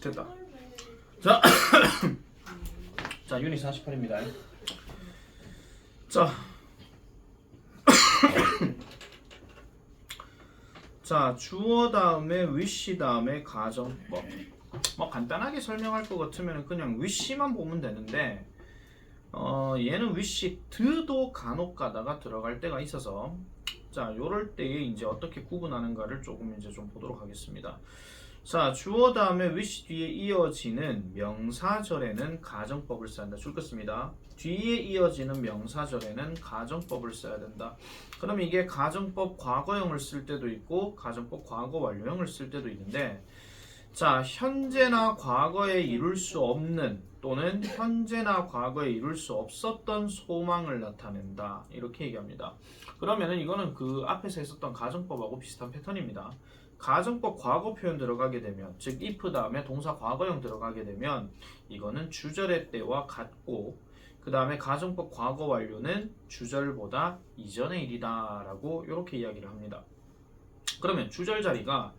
됐다. 자, 자 유닛 48입니다. 자, 자 주어 다음에 wish 다음에 가정법. 뭐 간단하게 설명할 것 같으면 그냥 wish만 보면 되는데, 얘는 wish 드도 간혹 가다가 들어갈 때가 있어서, 자 요럴 때에 이제 어떻게 구분하는가를 조금 이제 좀 보도록 하겠습니다. 자, 주어 다음에 wish 뒤에 이어지는 명사절에는 가정법을 써야 한다. 줄 것입니다. 뒤에 이어지는 명사절에는 가정법을 써야 된다. 그럼 이게 가정법 과거형을 쓸 때도 있고 가정법 과거 완료형을 쓸 때도 있는데, 자, 현재나 과거에 이룰 수 없는 또는 현재나 과거에 이룰 수 없었던 소망을 나타낸다. 이렇게 얘기합니다. 그러면은 이거는 그 앞에서 했었던 가정법하고 비슷한 패턴입니다. 가정법 과거 표현 들어가게 되면, 즉 if 다음에 동사 과거형 들어가게 되면 이거는 주절의 때와 같고, 그 다음에 가정법 과거 완료는 주절보다 이전의 일이다 라고 이렇게 이야기를 합니다. 그러면 주절 자리가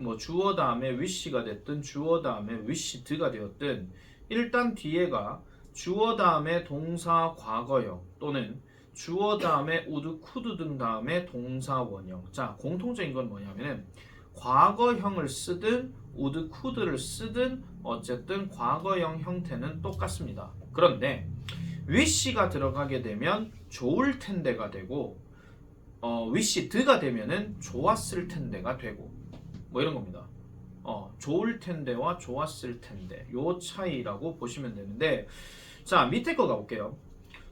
뭐 주어 다음에 wish가 됐든 주어 다음에 wished,가 되었든 일단 뒤에가 주어 다음에 동사 과거형 또는 주어 다음에 would, could 등 다음에 동사 원형. 자, 공통적인 건 뭐냐면은 과거형을 쓰든 would, could를 쓰든 어쨌든 과거형 형태는 똑같습니다. 그런데 wish가 들어가게 되면 좋을 텐데가 되고, wished가 되면은 좋았을 텐데가 되고, 뭐 이런 겁니다. 좋을 텐데와 좋았을 텐데 요 차이라고 보시면 되는데, 자 밑에 거 가볼게요.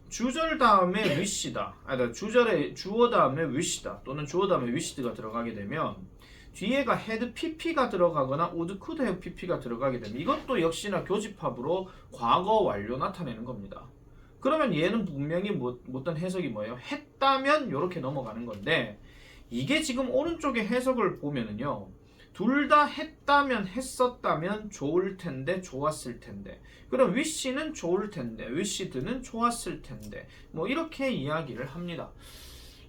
주절 다음에 wish다, 주절에 주어 다음에 wish다 또는 주어 다음에 wished가 들어가게 되면 뒤에가 had pp가 들어가거나 would, could have pp가 들어가게 되면 이것도 역시나 교집합으로 과거 완료 나타내는 겁니다. 그러면 얘는 분명히 어떤 해석이 뭐예요? 했다면 이렇게 넘어가는 건데, 이게 지금 오른쪽에 해석을 보면은요, 둘 다 했다면 했었다면 좋을 텐데 좋았을 텐데, 그럼 wish는 좋을 텐데 wished는 좋았을 텐데, 뭐 이렇게 이야기를 합니다.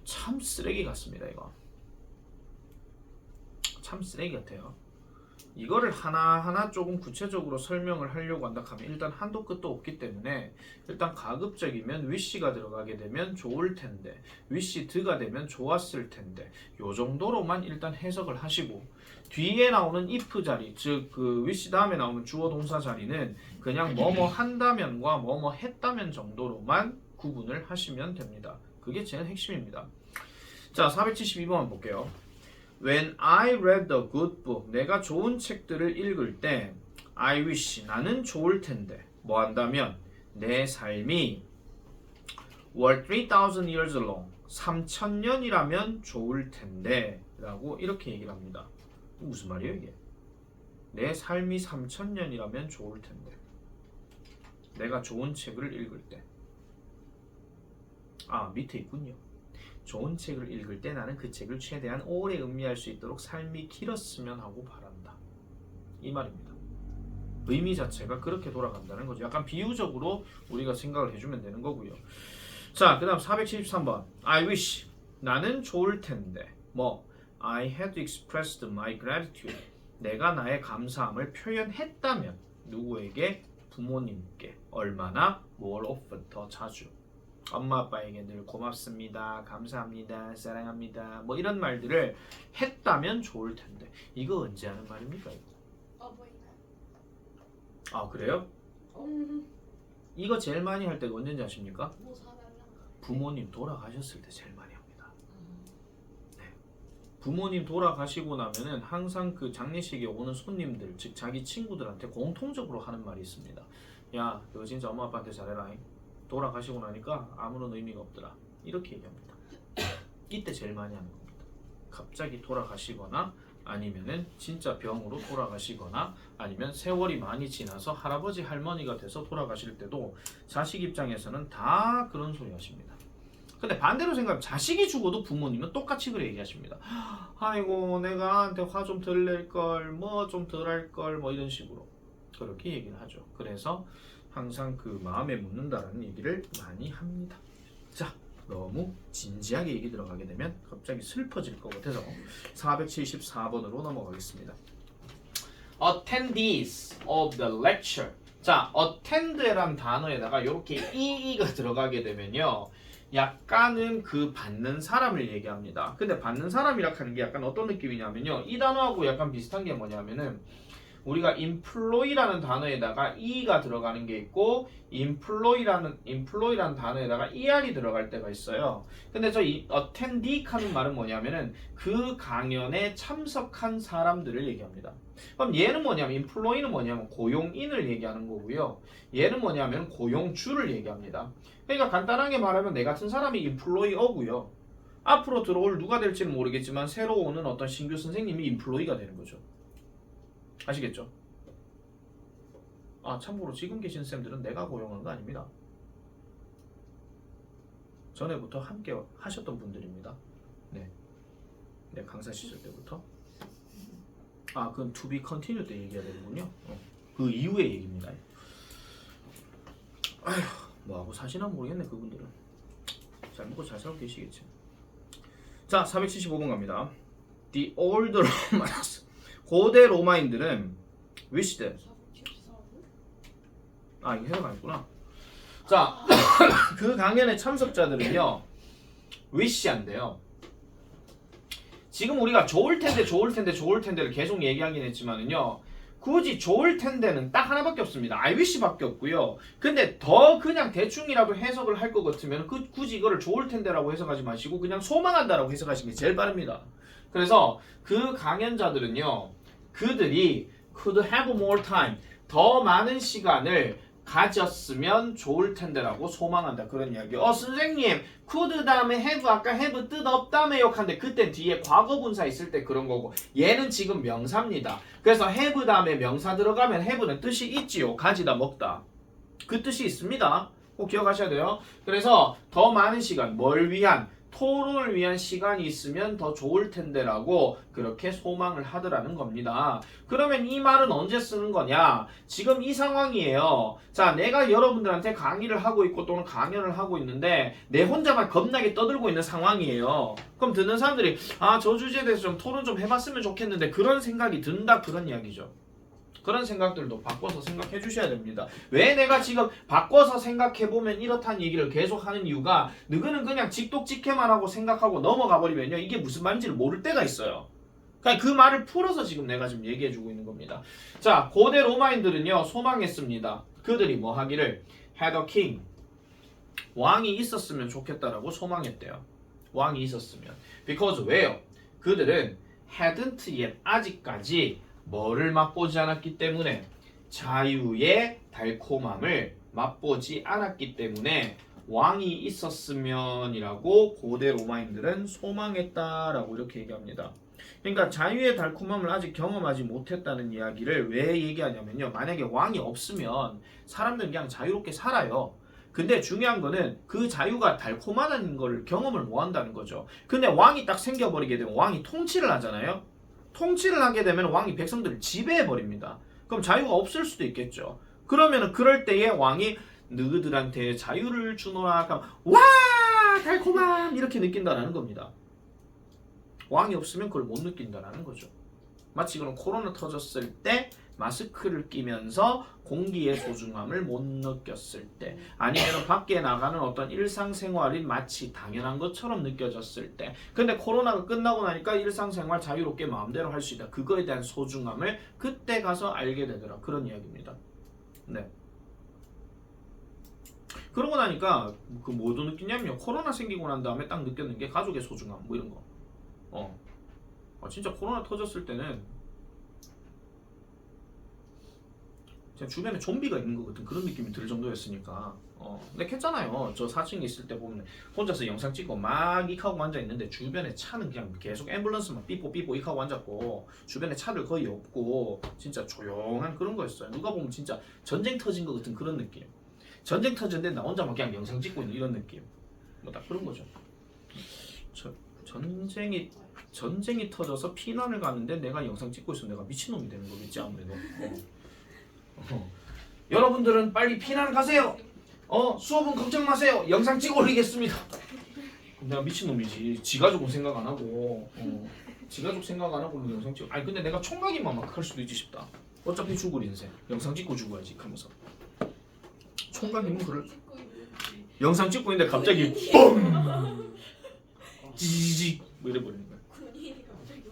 참 쓰레기 같습니다. 이거 참 쓰레기 같아요. 이거를 하나하나 조금 구체적으로 설명을 하려고 한다 하면 일단 한도 끝도 없기 때문에, 일단 가급적이면 wish가 들어가게 되면 좋을 텐데 wished가 되면 좋았을 텐데 요 정도로만 일단 해석을 하시고, 뒤에 나오는 if 자리, 즉 그 wish 다음에 나오는 주어 동사 자리는 그냥 뭐뭐 한다면과 뭐뭐 했다면 정도로만 구분을 하시면 됩니다. 그게 제일 핵심입니다. 자, 472번 볼게요. When I read a good book, 내가 좋은 책들을 읽을 때 I wish, 나는 좋을 텐데 뭐 한다면 내 삶이 were 3,000 years long, 3,000년이라면 좋을 텐데 라고 이렇게 얘기를 합니다. 무슨 말이에요 이게? 내 삶이 3,000년이라면 좋을 텐데, 내가 좋은 책을 읽을 때, 밑에 있군요. 좋은 책을 읽을 때 나는 그 책을 최대한 오래 음미할 수 있도록 삶이 길었으면 하고 바란다. 이 말입니다. 의미 자체가 그렇게 돌아간다는 거죠. 약간 비유적으로 우리가 생각을 해주면 되는 거고요. 자, 그 다음 473번. I wish, 나는 좋을 텐데 뭐 I had expressed my gratitude, 내가 나의 감사함을 표현했다면 누구에게? 부모님께. 얼마나? more often, 더 자주. 엄마 아빠에게 늘 고맙습니다, 감사합니다, 사랑합니다, 뭐 이런 말들을 했다면 좋을 텐데. 이거 언제 하는 말입니까 이거? 어버이날. 그래요? 이거 제일 많이 할 때가 언제인지 아십니까? 뭐 사달라. 부모님 돌아가셨을 때 제일 많이 합니다. 네. 부모님 돌아가시고 나면은 항상 그 장례식에 오는 손님들, 즉 자기 친구들한테 공통적으로 하는 말이 있습니다. 야, 너 진짜 엄마 아빠한테 잘해라. 돌아가시고 나니까 아무런 의미가 없더라. 이렇게 얘기합니다. 이때 제일 많이 하는 겁니다. 갑자기 돌아가시거나 아니면은 진짜 병으로 돌아가시거나 아니면 세월이 많이 지나서 할아버지 할머니가 돼서 돌아가실 때도 자식 입장에서는 다 그런 소리 하십니다. 근데 반대로 생각하면 자식이 죽어도 부모님은 똑같이 그래 얘기하십니다. 아이고 내가 한테 화 좀 덜 낼걸, 뭐 좀 덜 할걸, 뭐 이런 식으로 그렇게 얘기를 하죠. 그래서 항상 그 마음에 묻는다라는 얘기를 많이 합니다. 자, 너무 진지하게 얘기 들어가게 되면 갑자기 슬퍼질 것 같아서 474번으로 넘어가겠습니다. Attendees, of the lecture. 자, attend란 단어에다가 이렇게 e가 들어가게 되면요. 약간은 그 받는 사람을 얘기합니다. 근데 받는 사람이라 하는 게 약간 어떤 느낌이냐면요. 이 단어하고 약간 비슷한 게 뭐냐면은 우리가 employee라는 단어에다가 e가 들어가는 게 있고 employee라는 단어에다가 er이 들어갈 때가 있어요. 근데 저 attendee 하는 말은 뭐냐면은 그 강연에 참석한 사람들을 얘기합니다. 그럼 얘는 뭐냐면 employee는 뭐냐면 고용인을 얘기하는 거고요. 얘는 뭐냐면 고용주를 얘기합니다. 그러니까 간단하게 말하면 내 같은 사람이 employee고요. 앞으로 들어올 누가 될지는 모르겠지만 새로 오는 어떤 신규 선생님이 employee가 되는 거죠. 아시겠죠? 아, 참고로 지금 계신 쌤들은 내가 고용한 거 아닙니다. 전에부터 함께 하셨던 분들입니다. 네, 강사 시절 때부터. 아, 그건 to be continue 때 얘기해야 되는군요. 그 이후의 얘기입니다. 아휴, 뭐하고 사시나 모르겠네 그분들은. 잘 먹고 잘 살고 계시겠지. 자, 475번 갑니다. The old Romans. 고대 로마인들은 wished. 아, 이거 해석 안 했구나. 자, 그 강연의 참석자들은요 wish한대요. 지금 우리가 좋을 텐데를 계속 얘기하긴 했지만은요, 굳이 좋을 텐데는 딱 하나밖에 없습니다. I wish밖에 없고요. 근데 더 그냥 대충이라도 해석을 할 것 같으면 굳이 이거를 좋을 텐데라고 해석하지 마시고 그냥 소망한다라고 해석하시는 게 제일 빠릅니다. 그래서 그 강연자들은요, 그들이 could have more time, 더 많은 시간을 가졌으면 좋을 텐데라고 소망한다, 그런 이야기요. 선생님, could 다음에 have, 아까 have 뜻 없다며요 한데 그땐 뒤에 과거분사 있을 때 그런 거고, 얘는 지금 명사입니다. 그래서 have 다음에 명사 들어가면 have는 뜻이 있지요. 가지다, 먹다, 그 뜻이 있습니다. 꼭 기억하셔야 돼요. 그래서 더 많은 시간, 뭘 위한? 토론을 위한 시간이 있으면 더 좋을 텐데라고 그렇게 소망을 하더라는 겁니다. 그러면 이 말은 언제 쓰는 거냐? 지금 이 상황이에요. 자, 내가 여러분들한테 강의를 하고 있고 또는 강연을 하고 있는데 내 혼자만 겁나게 떠들고 있는 상황이에요. 그럼 듣는 사람들이 아, 저 주제에 대해서 좀 토론 좀 해봤으면 좋겠는데 그런 생각이 든다, 그런 이야기죠. 그런 생각들도 바꿔서 생각해 주셔야 됩니다. 왜 내가 지금 바꿔서 생각해보면 이렇다는 얘기를 계속 하는 이유가, 너희는 그냥 직독직해만 하고 생각하고 넘어가 버리면요, 이게 무슨 말인지를 모를 때가 있어요. 그러니까 그 말을 풀어서 지금 내가 지금 얘기해 주고 있는 겁니다. 자, 고대 로마인들은요 소망했습니다. 그들이 뭐 하기를? had a king, 왕이 있었으면 좋겠다라고 소망했대요. 왕이 있었으면. because 왜요? 그들은 hadn't yet, 아직까지 뭐를 맛보지 않았기 때문에? 자유의 달콤함을 맛보지 않았기 때문에 왕이 있었으면이라고 고대 로마인들은 소망했다라고 이렇게 얘기합니다. 그러니까 자유의 달콤함을 아직 경험하지 못했다는 이야기를 왜 얘기하냐면요, 만약에 왕이 없으면 사람들은 그냥 자유롭게 살아요. 근데 중요한 거는 그 자유가 달콤하다는 걸 경험을 못 한다는 거죠. 근데 왕이 딱 생겨버리게 되면 왕이 통치를 하잖아요. 통치를 하게 되면 왕이 백성들을 지배해버립니다. 그럼 자유가 없을 수도 있겠죠. 그러면 그럴 때에 왕이 너희들한테 자유를 주노라 하면 와 달콤함 이렇게 느낀다라는 겁니다. 왕이 없으면 그걸 못 느낀다라는 거죠. 마치 그런 코로나 터졌을 때 마스크를 끼면서 공기의 소중함을 못 느꼈을 때, 아니면 밖에 나가는 어떤 일상생활이 마치 당연한 것처럼 느껴졌을 때, 근데 코로나가 끝나고 나니까 일상생활 자유롭게 마음대로 할 수 있다, 그거에 대한 소중함을 그때 가서 알게 되더라, 그런 이야기입니다. 네. 그러고 나니까 그 뭐도 느끼냐면요, 코로나 생기고 난 다음에 딱 느꼈는 게 가족의 소중함, 뭐 이런 거. 진짜 코로나 터졌을 때는 주변에 좀비가 있는 것 같은 그런 느낌이 들 정도였으니까. 근데 괜찮아요. 저 4층에 있을 때 보면 혼자서 영상 찍고 막 익하고 앉아 있는데 주변에 차는 그냥 계속 앰뷸런스만 삐뽀 익하고 앉았고 주변에 차들 거의 없고 진짜 조용한 그런 거였어요. 누가 보면 진짜 전쟁 터진 것 같은 그런 느낌. 전쟁 터졌는데 나 혼자만 그냥 영상 찍고 있는 이런 느낌. 뭐 딱 그런 거죠. 전쟁이 터져서 피난을 가는데 내가 영상 찍고 있으면 내가 미친놈이 되는 거겠지 아무래도. 여러분들은 빨리 피난 가세요. 수업은 걱정 마세요. 영상 찍어 올리겠습니다. 내가 미친놈이지. 지 가족은 생각 안 하고 지 가족 생각 안 하고 영상 찍어. 아니 근데 내가 총각이만 막 할 수도 있지 싶다. 어차피 죽을 인생. 영상 찍고 죽어야지 하면서. 총각님은 그럴. 영상 찍고 있는데 갑자기 뻥! 지지직 뭐 이래 버리는 거야. 군인이 갑자기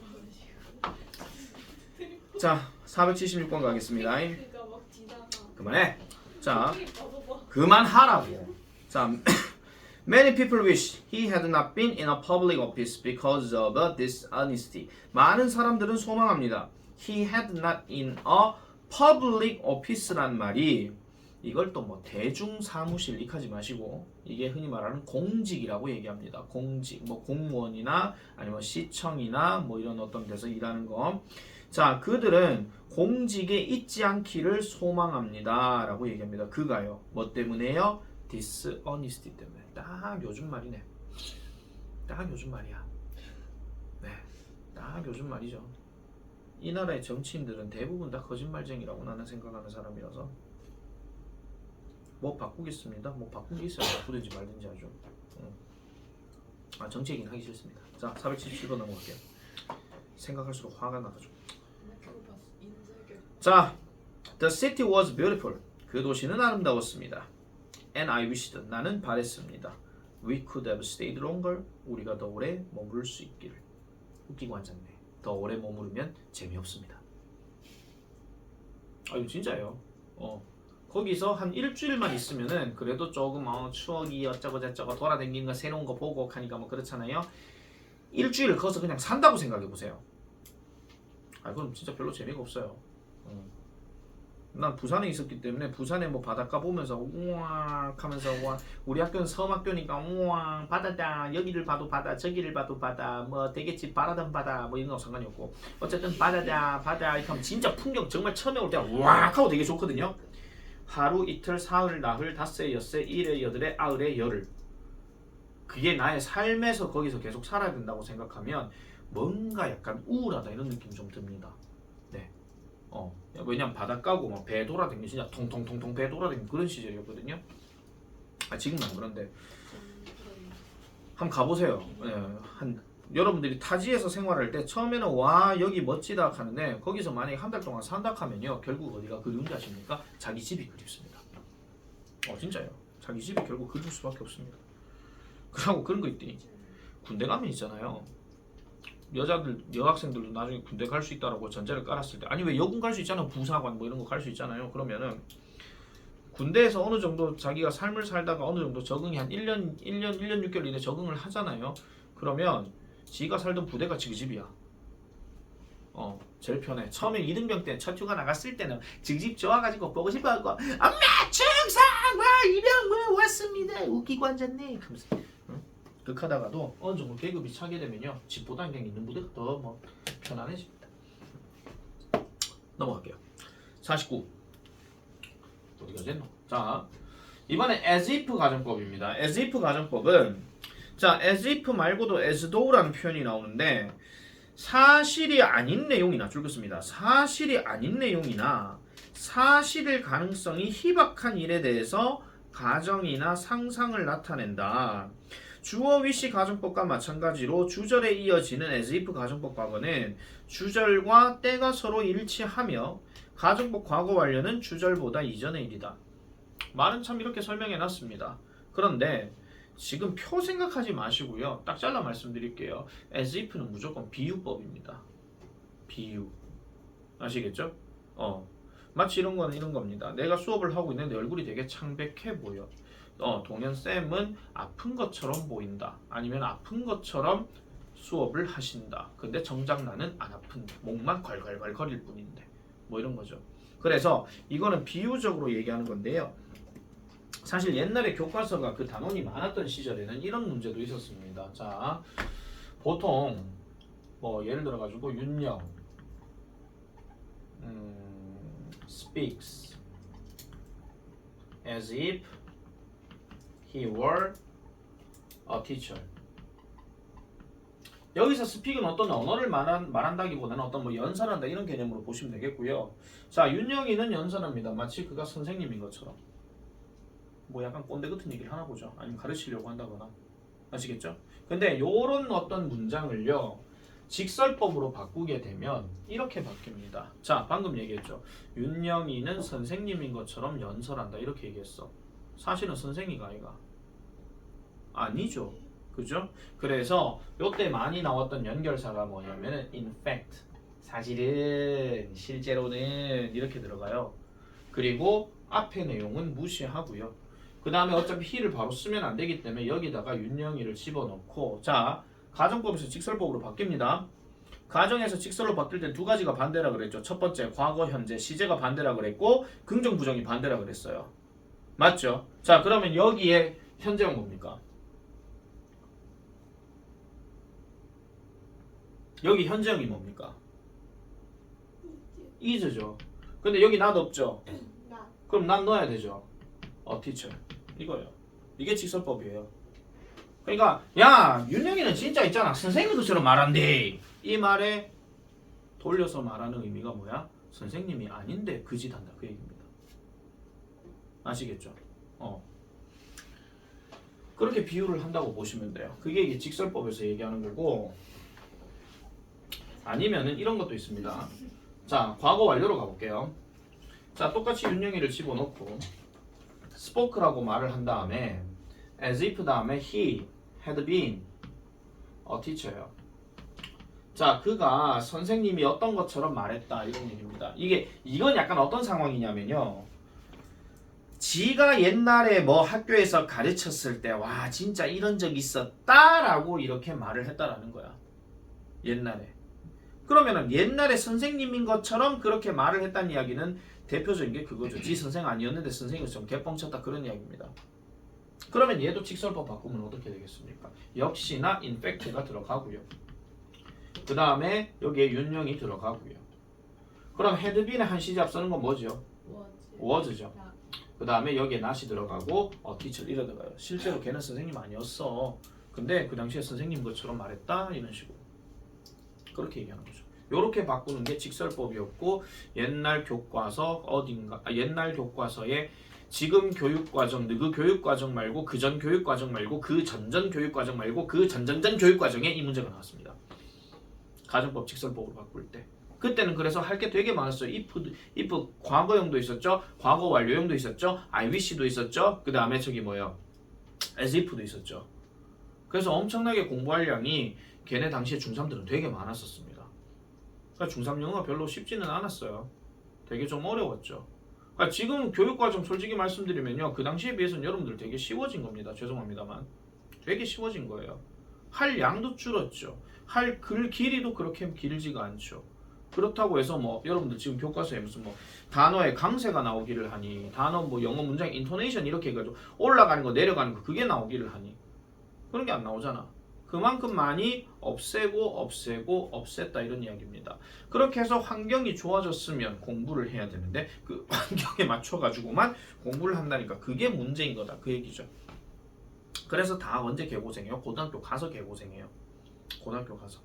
와가지고. 자, 476번 가겠습니다. 그가 막 지나가. 그만해. 자, 봐봐. 그만하라고. 자, many people wish he had not been in a public office because of dishonesty. 많은 사람들은 소망합니다. He had not in a public office란 말이 이걸 또 뭐 대중 사무실 익하지 마시고 이게 흔히 말하는 공직이라고 얘기합니다. 공직, 뭐 공무원이나 아니면 시청이나 뭐 이런 어떤 데서 일하는 거. 자, 그들은 공직에 있지 않기를 소망합니다라고 얘기합니다. 그가요. 뭐 때문에요? dishonesty 때문에. 딱 요즘 말이네. 딱 요즘 말이야. 네, 딱 요즘 말이죠. 이 나라의 정치인들은 대부분 다 거짓말쟁이라고 나는 생각하는 사람이라서 뭐 바꾸겠습니다. 뭐 바꾼 게 있어야 바꾸든지 말든지 하죠. 정치 얘기는 하기 싫습니다. 자, 477번 넘어갈게요. 생각할수록 화가 나가지고. 그거 봤어. 인사결. 자, the city was beautiful. 그 도시는 아름다웠습니다. And I wished. 나는 바랬습니다. We could have stayed longer. 우리가 더 오래 머무를 수 있기를. 웃기고 앉았네. 더 오래 머무르면 재미없습니다. 이거 진짜예요. 거기서 한 일주일만 있으면은 그래도 조금 추억이 어쩌고 저쩌고 돌아다니는 거 새로운 거 보고 하니까 뭐 그렇잖아요. 일주일 거기서 그냥 산다고 생각해 보세요. 그럼 진짜 별로 재미가 없어요. 난 부산에 있었기 때문에 부산에 뭐 바닷가 보면서 우왕 하면서 와 우리 학교는 섬학교니까 우왕 바다다 여기를 봐도 바다 저기를 봐도 바다 뭐 되겠지 바라던 바다 뭐 이런 거 상관이 없고 어쨌든 바다다 바다 이렇게 하면 진짜 풍경 정말 처음에 올 때 우악 하고 되게 좋거든요. 하루 이틀 사흘 나흘 닷새 엿새 일에 여덟에 아흘에 열흘 그게 나의 삶에서 거기서 계속 살아야 된다고 생각하면 뭔가 약간 우울하다 이런 느낌이 좀 듭니다. 네. 왜냐면 바닷가고 막 배 돌아다니는 진짜 통통통통 배 돌아다니는 그런 시절이었거든요. 지금은 안 그런데 한번 가보세요. 여러분들이 타지에서 생활할 때 처음에는 와 여기 멋지다 하는데 거기서 만약에 한 달 동안 산다 하면요 결국 어디가 그리운지 아십니까? 자기 집이 그립습니다. 진짜요. 자기 집이 결국 그리울 수밖에 없습니다. 그러고 그런 거 있더니 군대 가면 있잖아요. 여학생들도 나중에 군대 갈 수 있다라고 전제를 깔았을 때 아니 왜 여군 갈 수 있잖아요. 부사관 뭐 이런 거 갈 수 있잖아요. 그러면은 군대에서 어느 정도 자기가 삶을 살다가 어느 정도 적응이 한 1년 6개월 이내 적응을 하잖아요. 그러면 지가 살던 부대가 지 집이야. 제일 편해. 처음에 이등병 때 첫 휴가 나갔을 때는 지집 좋아가지고 보고 싶어하고 엄마 충성 와 이병 뭐 왔습니다. 웃기고 앉았네. 하면서 극하다가도 어느 정도 계급이 차게 되면요 집보다 그냥 있는 부대가 더 뭐 편안해집니다. 넘어갈게요. 49 어디가 됐노? 자 이번에 as if 가정법입니다. as if 가정법은 자 as if 말고도 as though라는 표현이 나오는데 사실이 아닌 내용이나 줄였습니다. 사실이 아닌 내용이나 사실일 가능성이 희박한 일에 대해서 가정이나 상상을 나타낸다. 주어 위시 가정법과 마찬가지로 주절에 이어지는 as if 가정법 과거는 주절과 때가 서로 일치하며 가정법 과거 완료는 주절보다 이전의 일이다. 말은 참 이렇게 설명해 놨습니다. 그런데 지금 표 생각하지 마시고요. 딱 잘라 말씀드릴게요. as if는 무조건 비유법입니다. 비유. 아시겠죠? 마치 이런 건 이런 겁니다. 내가 수업을 하고 있는데 얼굴이 되게 창백해 보여. 동현쌤은 아픈 것처럼 보인다. 아니면 아픈 것처럼 수업을 하신다. 근데 정작 나는 안 아픈데 목만 괄괄괄 거릴 뿐인데 뭐 이런 거죠. 그래서 이거는 비유적으로 얘기하는 건데요. 사실 옛날에 교과서가 그 단원이 많았던 시절에는 이런 문제도 있었습니다. 자, 보통 뭐 예를 들어 가지고 윤영 speaks as if he were a teacher. 여기서 speak은 어떤 언어를 말한다기보다는 어떤 뭐 연설한다 이런 개념으로 보시면 되겠고요. 자, 윤영이는 연설합니다. 마치 그가 선생님인 것처럼. 뭐 약간 꼰대 같은 얘기를 하나 보죠. 아니면 가르치려고 한다거나. 아시겠죠? 근데 요런 어떤 문장을요. 직설법으로 바꾸게 되면 이렇게 바뀝니다. 자, 방금 얘기했죠. 윤영이는 선생님인 것처럼 연설한다. 이렇게 얘기했어. 사실은 선생이가 아이가 아니죠. 그죠? 그래서 요때 많이 나왔던 연결사가 뭐냐면은 in fact, 사실은, 실제로는 이렇게 들어가요. 그리고 앞에 내용은 무시하고요. 그 다음에 어차피 he를 바로 쓰면 안 되기 때문에 여기다가 윤영이를 집어넣고, 자, 가정법에서 직설법으로 바뀝니다. 가정에서 직설로 바뀔 때 두 가지가 반대라 그랬죠. 첫 번째, 과거, 현재, 시제가 반대라 그랬고, 긍정, 부정이 반대라 그랬어요. 맞죠? 자, 그러면 여기에 현재는 뭡니까? 여기 현재형이 뭡니까? is죠. 근데 여기 not 없죠. 나. 그럼 not 넣어야 되죠. teacher. 이거요. 이게 직설법이에요. 그러니까 야, 윤영이는 진짜 있잖아. 선생님들처럼 말한대. 이 말에 돌려서 말하는 의미가 뭐야? 선생님이 아닌데 그 짓 한다. 그 얘기입니다. 아시겠죠? 그렇게 비유를 한다고 보시면 돼요. 그게 이게 직설법에서 얘기하는 거고, 아니면은 이런 것도 있습니다. 자, 과거 완료로 가볼게요. 자, 똑같이 윤영이를 집어넣고 spoke라고 말을 한 다음에 as if 다음에 he had been a teacher예요. 자, 그가 선생님이 어떤 것처럼 말했다 이런 얘기입니다. 이건 약간 어떤 상황이냐면요. 지가 옛날에 뭐 학교에서 가르쳤을 때 와 진짜 이런 적 있었다라고 이렇게 말을 했다라는 거야. 옛날에. 그러면은 옛날에 선생님인 것처럼 그렇게 말을 했다는 이야기는 대표적인 게 그거죠. 지 선생 아니었는데 선생님이 좀 개뻥쳤다 그런 이야기입니다. 그러면 얘도 직설법 바꾸면 어떻게 되겠습니까? 역시나 in fact가 들어가고요. 그 다음에 여기에 윤영이 들어가고요. 그럼 had been의 한 시제 쓰는 건 뭐죠? was죠. 그 다음에 여기에 not이 들어가고 teacher 이러 들어가요. 실제로 걔는 선생님 아니었어. 근데 그 당시에 선생님 것처럼 말했다 이런 식으로. 그렇게 얘기하는 거죠. 요렇게 바꾸는 게 직설법이었고, 옛날 교과서에 지금 교육과정, 느그 교육과정 말고 그 전 교육과정 말고 그 전전 교육과정 말고 그 전전전 교육과정에 이 문제가 나왔습니다. 가정법 직설법으로 바꿀 때. 그때는 그래서 할 게 되게 많았어요. if 과거형도 있었죠. 과거 완료형도 있었죠. I wish도 있었죠. 그 다음에 저기 뭐예요? as if도 있었죠. 그래서 엄청나게 공부할 양이 걔네 당시에 중3들은 되게 많았었습니다. 그러니까 중3 영어가 별로 쉽지는 않았어요. 되게 좀 어려웠죠. 그러니까 지금 교육과정 솔직히 말씀드리면요. 그 당시에 비해서는 여러분들 되게 쉬워진 겁니다. 죄송합니다만. 되게 쉬워진 거예요. 할 양도 줄었죠. 할 글 길이도 그렇게 길지가 않죠. 그렇다고 해서 뭐 여러분들 지금 교과서에 무슨 뭐 단어의 강세가 나오기를 하니, 단어 뭐 영어 문장 인토네이션 이렇게 해가지고 올라가는 거 내려가는 거 그게 나오기를 하니, 그런 게 안 나오잖아. 그만큼 많이 없애고 없앴다 이런 이야기입니다. 그렇게 해서 환경이 좋아졌으면 공부를 해야 되는데 그 환경에 맞춰가지고만 공부를 한다니까 그게 문제인 거다 그 얘기죠. 그래서 다 언제 개고생해요? 고등학교 가서 개고생해요. 고등학교 가서.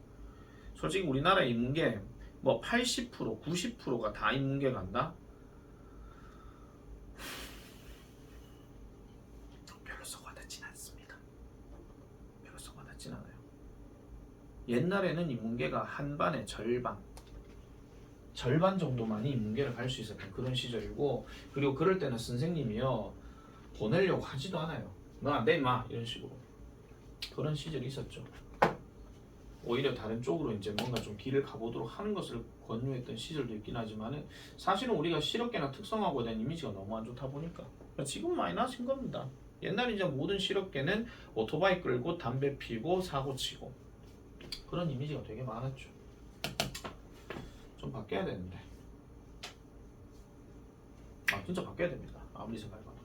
솔직히 우리나라 인문계 뭐 80% 90%가 다 인문계 간다? 별로 썩 와닿진 않습니다. 별로 썩 와닿진 않아요. 옛날에는 인문계가 한 반의 절반 정도만이 인문계를 갈 수 있었던 그런 시절이고, 그리고 그럴 때는 선생님이요 보내려고 하지도 않아요. 너 안 돼 임마 이런 식으로. 그런 시절이 있었죠. 오히려 다른 쪽으로 이제 뭔가 좀 길을 가보도록 하는 것을 권유했던 시절도 있긴 하지만은 사실은 우리가 실업계나 특성화고 된 이미지가 너무 안 좋다 보니까 지금 많이 나신 겁니다. 옛날에 이제 모든 실업계는 오토바이 끌고 담배 피고 사고 치고 그런 이미지가 되게 많았죠. 좀 바뀌어야 되는데. 진짜 바뀌어야 됩니다. 아무리 생각해봐도.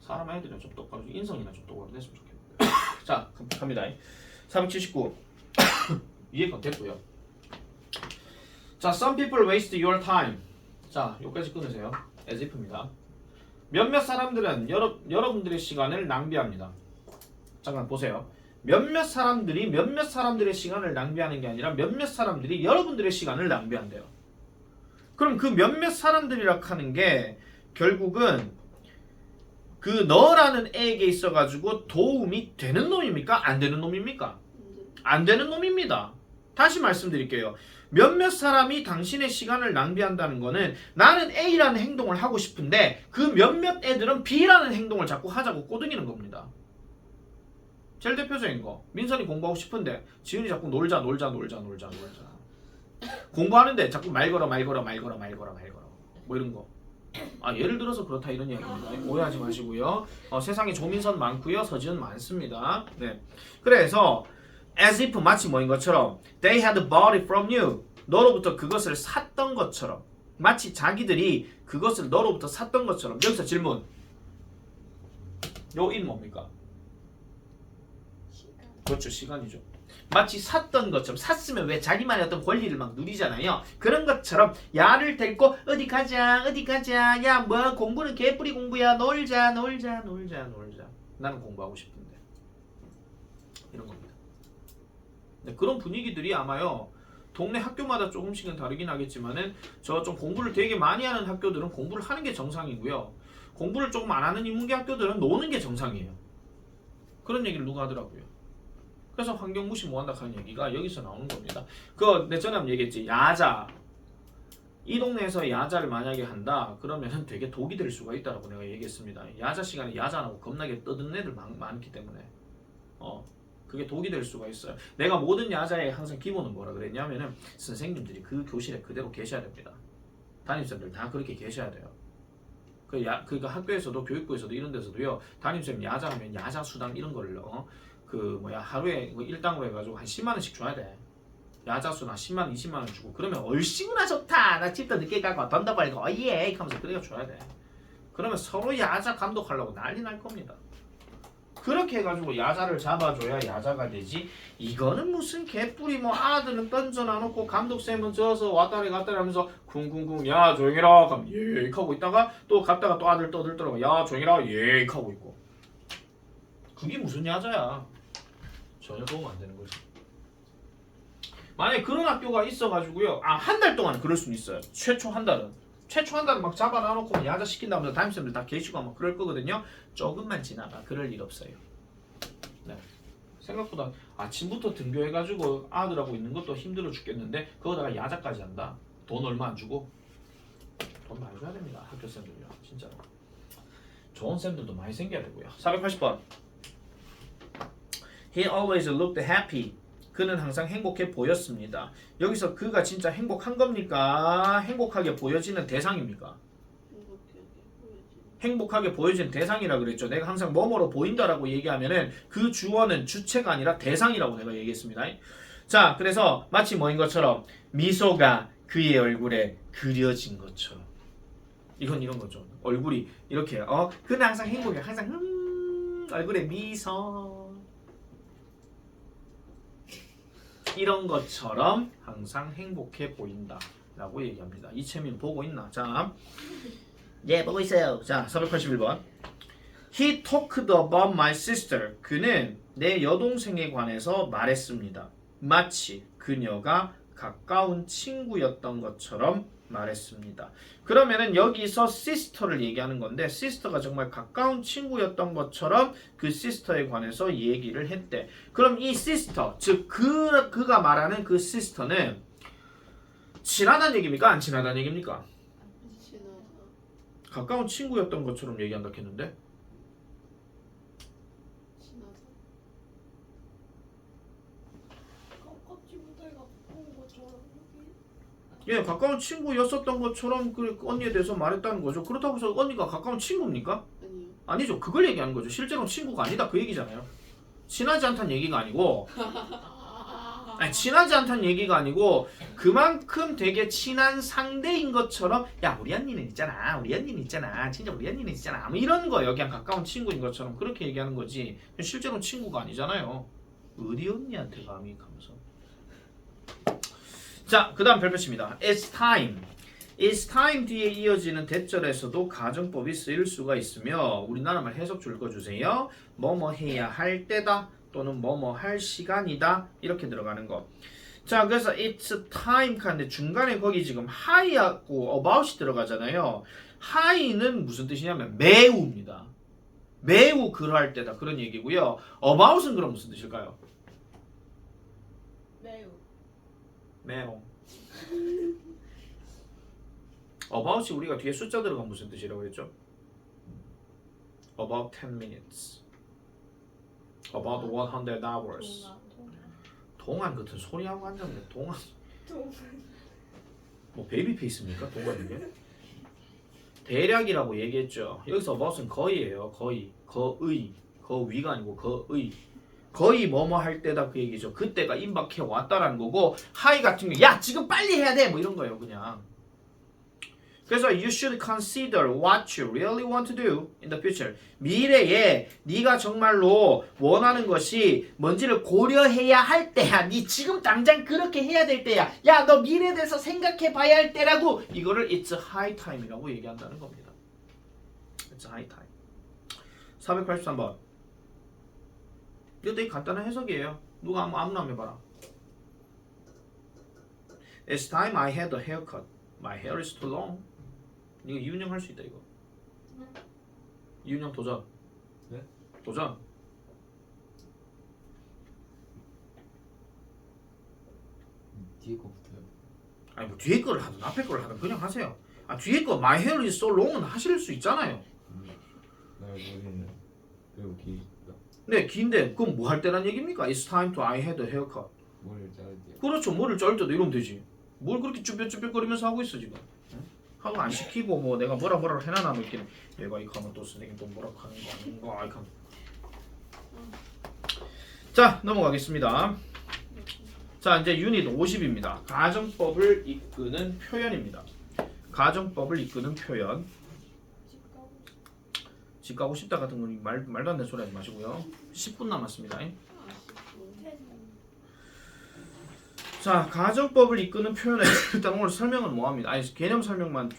사람 애들은 좀 똑바로, 인성이나 좀 똑바로 됐으면 좋겠는데. 자, 갑니다. 479 이해가 됐고요. 자, some people waste your time. 자, 여기까지 끊으세요. as if입니다. 몇몇 사람들은 여러분들의 시간을 낭비합니다. 잠깐 보세요. 몇몇 사람들의 시간을 낭비하는 게 아니라 몇몇 사람들이 여러분들의 시간을 낭비한대요. 그럼 그 몇몇 사람들이라 하는 게 결국은 그 너라는 애에게 있어가지고 도움이 되는 놈입니까? 안 되는 놈입니까? 안 되는 놈입니다. 다시 말씀드릴게요. 몇몇 사람이 당신의 시간을 낭비한다는 거는 나는 A라는 행동을 하고 싶은데 그 몇몇 애들은 B라는 행동을 자꾸 하자고 꼬드기는 겁니다. 제일 대표적인 거. 민선이 공부하고 싶은데 지은이 자꾸 놀자. 공부하는데 자꾸 말 걸어. 뭐 이런 거. 예를 들어서 그렇다 이런 이야기입니다. 오해하지 마시고요. 세상에 조민선 많고요. 서지은 많습니다. 네. 그래서 as if 마치 뭐인 것처럼 they had bought it from you. 너로부터 그것을 샀던 것처럼 마치 자기들이 그것을 너로부터 샀던 것처럼. 여기서 질문. 요 인 뭡니까? 시간. 그렇죠. 시간이죠. 마치 샀던 것처럼 샀으면 왜 자기만의 어떤 권리를 막 누리잖아요. 그런 것처럼 야를 데리고 어디 가자 야 뭐 공부는 개뿌리 공부야 놀자 나는 공부하고 싶은데 이런 겁니다. 네, 그런 분위기들이 아마요 동네 학교마다 조금씩은 다르긴 하겠지만은 저 좀 공부를 되게 많이 하는 학교들은 공부를 하는 게 정상이고요. 공부를 조금 안 하는 인문계 학교들은 노는 게 정상이에요. 그런 얘기를 누가 하더라고요. 그래서 환경 무시 못한다 하는 얘기가 여기서 나오는 겁니다. 내 전에 한번 얘기했지. 야자. 이 동네에서 야자를 만약에 한다 그러면 되게 독이 될 수가 있다라고 내가 얘기했습니다. 야자 시간에 야자 안 하고 겁나게 떠드는 애들 많기 때문에 그게 독이 될 수가 있어요. 내가 모든 야자에 항상 기본은 뭐라 그랬냐면은 선생님들이 그 교실에 그대로 계셔야 됩니다. 담임쌤들 다 그렇게 계셔야 돼요. 그러니까 학교에서도 교육부에서도 이런 데서도요. 담임쌤 야자하면 야자 수당 이런 걸로 하루에 일당으로 해가지고 한 10만 원씩 줘야 돼. 야자수나 10만 원, 20만 원 주고 그러면 얼씨구나 좋다. 나 집도 늦게 가고 돈도 벌고 어예 하면서 그래가 줘야 돼. 그러면 서로 야자 감독하려고 난리 날 겁니다. 그렇게 해가지고 야자를 잡아줘야 야자가 되지. 이거는 무슨 개뿔이 아들은 던져놔놓고 감독쌤은 저어서 왔다리 갔다리 하면서 쿵쿵쿵 야 조용히라 그럼 예익 하고 있다가 또 갔다가 또 아들 떠들더라고 야 조용히라 예익 하고 있고. 그게 무슨 야자야. 전혀 도움 안 되는 거지. 만약에 그런 학교가 있어가지고요. 한 달 동안 그럴 수는 있어요. 최초 한 달은 막 잡아놔놓고 야자 시킨다면서 담임쌤들 다 계시고 막 그럴 거거든요. 조금만 지나가 그럴 일 없어요. 네. 생각보다 아침부터 등교해가지고 아들하고 있는 것도 힘들어 죽겠는데 그거다가 야자까지 한다. 돈 얼마 안 주고 돈 많이 줘야 됩니다. 학교 쌤들이요. 진짜로. 좋은 쌤들도 많이 생겨야 되고요. 480번. He always looked happy. 그는 항상 행복해 보였습니다. 여기서 그가 진짜 행복한 겁니까? 행복하게 보여지는 대상입니까? 행복하게 보여지는 대상이라 그랬죠. 내가 항상 뭐뭐로 보인다라고 얘기하면은 그 주어는 주체가 아니라 대상이라고 내가 얘기했습니다. 자, 그래서 마치 뭐인 것처럼 미소가 그의 얼굴에 그려진 것처럼. 이건 이런 거죠. 얼굴이 이렇게 그는 항상 행복해. 항상 얼굴에 미소. 이런 것처럼 항상 행복해 보인다라고 얘기합니다. 이채민 보고 있나? 자, 네 보고 있어요. 자, 481번. He talked about my sister. 그는 내 여동생에 관해서 말했습니다. 마치 그녀가 가까운 친구였던 것처럼 말했습니다. 그러면은 여기서 sister를 얘기하는 건데 sister가 정말 가까운 친구였던 것처럼 그 sister에 관해서 얘기를 했대. 그럼 이 sister, 즉 그가 말하는 그 sister는 친하다는 얘기입니까? 안 친하다는 얘기입니까? 친하다. 가까운 친구였던 것처럼 얘기한다 했는데 친하다. 가깝지 못해 가까운 것처럼 예, 가까운 친구였었던 것처럼 그 언니에 대해서 말했다는 거죠. 그렇다고 해서 언니가 가까운 친구입니까? 아니요. 아니죠. 그걸 얘기하는 거죠. 실제로는 친구가 아니다 그 얘기잖아요. 친하지 않다는 얘기가 아니고 친하지 않다는 얘기가 아니고 그만큼 되게 친한 상대인 것처럼 야 우리 언니는 있잖아 진짜 우리 언니는 있잖아 뭐 이런 거예요. 그냥 가까운 친구인 것처럼 그렇게 얘기하는 거지 실제로는 친구가 아니잖아요. 어디 언니한테 감히 하면서. 자, 그 다음 별표입니다. It's time. It's time 뒤에 이어지는 대절에서도 가정법이 쓰일 수가 있으며 우리나라말 해석줄 읽어주세요. 뭐뭐 해야 할 때다 또는 뭐뭐 할 시간이다 이렇게 들어가는 거. 자, 그래서 it's time 하는데 중간에 거기 지금 high하고 about이 들어가잖아요. high는 무슨 뜻이냐면 매우입니다. 매우 그러할 때다 그런 얘기고요. about은 그럼 무슨 뜻일까요? 매우. 메롱. about이 우리가 뒤에 숫자 들어간 무슨 뜻이라고 했죠? about 10 minutes. about 100 hours. 동안 같은 소리하고 앉았네. 동안. 뭐 베이비 페이스입니까? 동안 이게? 대략이라고 얘기했죠. 여기서 about은 거의예요. 거의. 거의. 거위가 아니고 거의. 거의 뭐뭐 할 때다 그 얘기죠. 그때가 임박해 왔다라는 거고 하이 같은 거 야 지금 빨리 해야 돼 뭐 이런 거예요 그냥. 그래서 you should consider what you really want to do in the future. 미래에 네가 정말로 원하는 것이 뭔지를 고려해야 할 때야. 네 지금 당장 그렇게 해야 될 때야. 야 너 미래에 대해서 생각해 봐야 할 때라고. 이거를 it's high time이라고 얘기한다는 겁니다. it's high time. 483번. 이거 되게 간단한 해석이에요. 누가 아무나 한번 해봐라. It's time I had a haircut. My hair is too long. 이거 이윤영 할 수 있다 이거. 이윤영 도전. 네? 도전. 뒤에 거부터요. 아니 뭐 뒤에 거를 하든 앞에 거를 하든 그냥 하세요. 아 뒤에 거 My hair is so long은 하실 수 있잖아요. 나 모르겠네. 그리고 길다. 네 긴데 그럼 뭐 할 때란 얘기입니까? It's time to I had a haircut. 머리를 자를 때. 그렇죠. 머리를 자를 때도 이러면 되지. 뭘 그렇게 쭈뼛쭈뼛거리면서 하고 있어 지금. 하고 안 시키고 뭐 내가 뭐라 해놔 놓기는 얘가 이거 하면 또 선생님 또 뭐라 하는 거 아닌가 이거. 자 넘어가겠습니다. 자 이제 유닛 50입니다. 가정법을 이끄는 표현입니다. 가정법을 이끄는 표현. 집 가고 싶다 같은 건 말도 안 되는 소리 하지 마시고요. 10분 남았습니다. 자 가정법을 이끄는 표현에 일단 오늘 설명은 뭐합니다. 아니 개념 설명만 좀